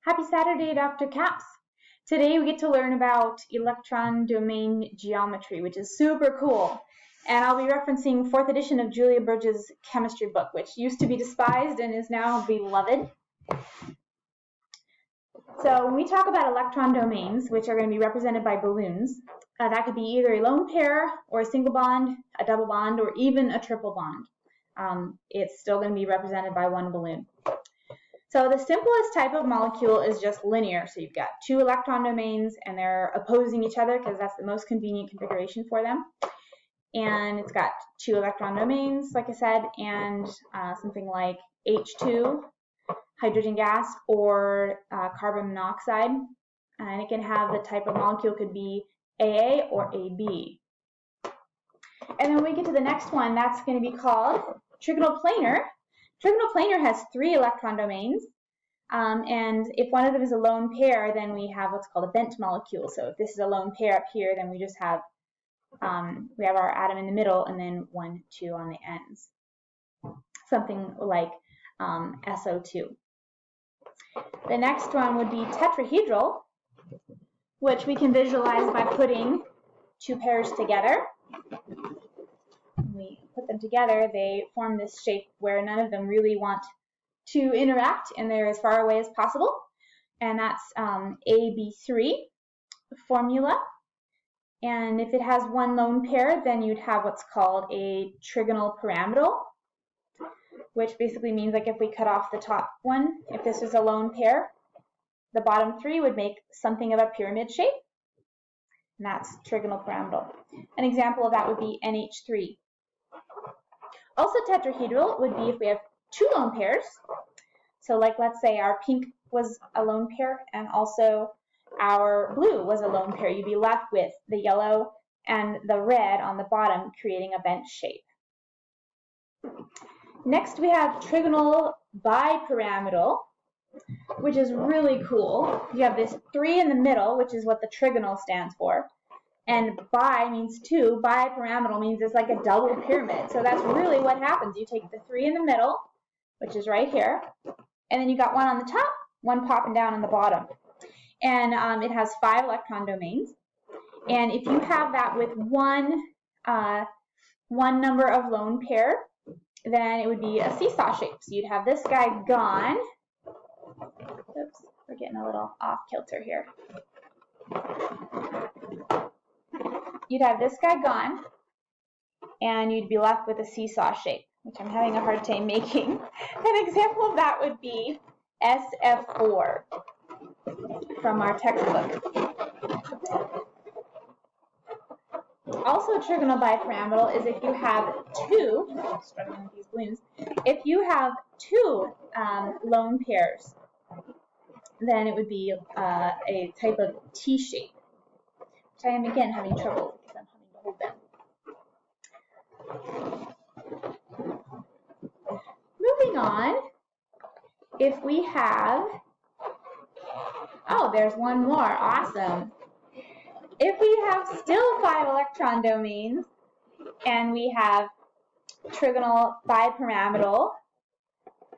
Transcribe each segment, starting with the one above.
Happy Saturday, Dr. Caps. Today we get to learn about electron domain geometry, which is super cool. And I'll be referencing 4th edition of Julia Burge's chemistry book, which used to be despised and is now beloved. So when we talk about electron domains, which are going to be represented by balloons, that could be either a lone pair or a single bond, a double bond, or even a triple bond. It's still going to be represented by one balloon. So the simplest type of molecule is just linear. So you've got two electron domains and they're opposing each other because that's the most convenient configuration for them. And it's got two electron domains, like I said, and something like H2, hydrogen gas, or carbon monoxide. And it can have the type of molecule could be AA or AB. And then when we get to the next one, that's going to be called trigonal planar. Trigonal planar has 3 electron domains, and if one of them is a lone pair, then we have what's called a bent molecule. So if this is a lone pair up here, then we just have we have our atom in the middle, and then 1, 2 on the ends, something like SO2. The next one would be tetrahedral, which we can visualize by putting 2 pairs together. We put them together, they form this shape where none of them really want to interact and they're as far away as possible. And that's AB3 formula. And if it has one lone pair, then you'd have what's called a trigonal pyramidal, which basically means like if we cut off the top one, if this is a lone pair, the bottom 3 would make something of a pyramid shape. And that's trigonal pyramidal. An example of that would be NH3. Also tetrahedral would be if we have 2 lone pairs. So like let's say our pink was a lone pair and also our blue was a lone pair. You'd be left with the yellow and the red on the bottom creating a bent shape. Next we have trigonal bipyramidal, which is really cool. You have this 3 in the middle, which is what the trigonal stands for. And bi means 2. Bipyramidal means it's like a double pyramid. So that's really what happens. You take the 3 in the middle, which is right here, and then you got 1 on the top, 1 popping down on the bottom. And it has 5 electron domains. And if you have that with one number of lone pair, then it would be a seesaw shape. So you'd have this guy gone. Oops, we're getting a little off kilter here. You'd have this guy gone, and you'd be left with a seesaw shape, which I'm having a hard time making. An example of that would be SF4 from our textbook. Also trigonal bipyramidal is if you have 2, struggling with these balloons, if you have 2 lone pairs, then it would be a type of T shape, which I am again having trouble because I'm having to hold them. Moving on, if we have, oh, there's one more, awesome. If we have still 5 electron domains and we have trigonal bipyramidal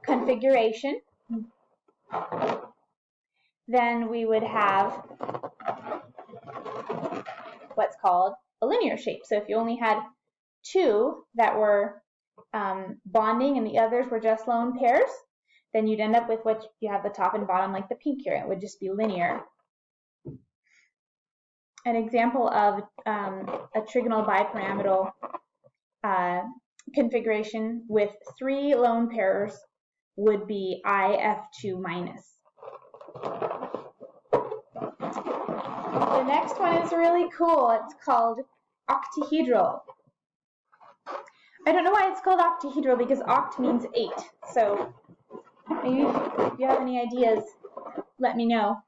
configuration, then we would have what's called a linear shape. So if you only had 2 that were bonding and the others were just lone pairs, then you'd end up with what you have the top and bottom like the pink here. It would just be linear. An example of a trigonal bipyramidal configuration with 3 lone pairs would be IF2 minus. The next one is really cool. It's called octahedral. I don't know why it's called octahedral because oct means 8. So maybe if you have any ideas, let me know.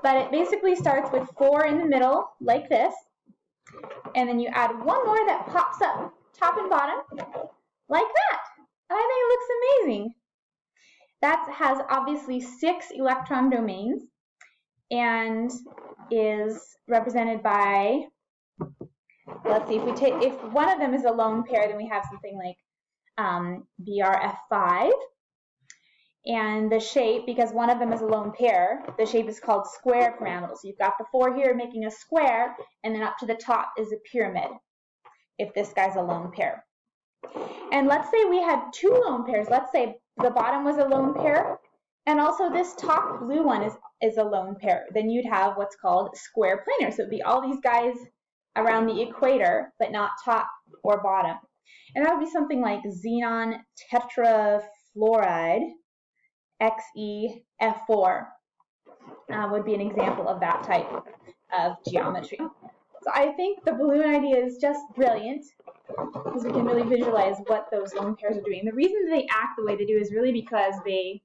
But it basically starts with 4 in the middle, like this, and then you add 1 more that pops up, top and bottom, like that. And I think it looks amazing. That has obviously 6 electron domains and is represented by, let's see, if one of them is a lone pair, then we have something like BRF5. And the shape, because one of them is a lone pair, the shape is called square pyramidal. So you've got the 4 here making a square, and then up to the top is a pyramid if this guy's a lone pair. And let's say we had 2 lone pairs. Let's say the bottom was a lone pair, and also this top blue one is a lone pair. Then you'd have what's called square planar. So it'd be all these guys around the equator, but not top or bottom. And that would be something like xenon tetrafluoride, XeF4 would be an example of that type of geometry. So I think the balloon idea is just brilliant because we can really visualize what those lone pairs are doing. The reason they act the way they do is really because they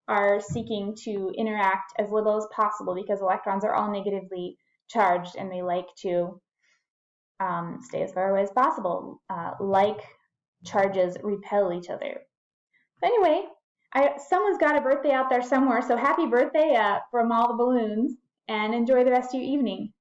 are seeking to interact as little as possible, because electrons are all negatively charged and they like to stay as far away as possible. Like charges repel each other. But anyway, someone's got a birthday out there somewhere, so happy birthday from all the balloons, and enjoy the rest of your evening.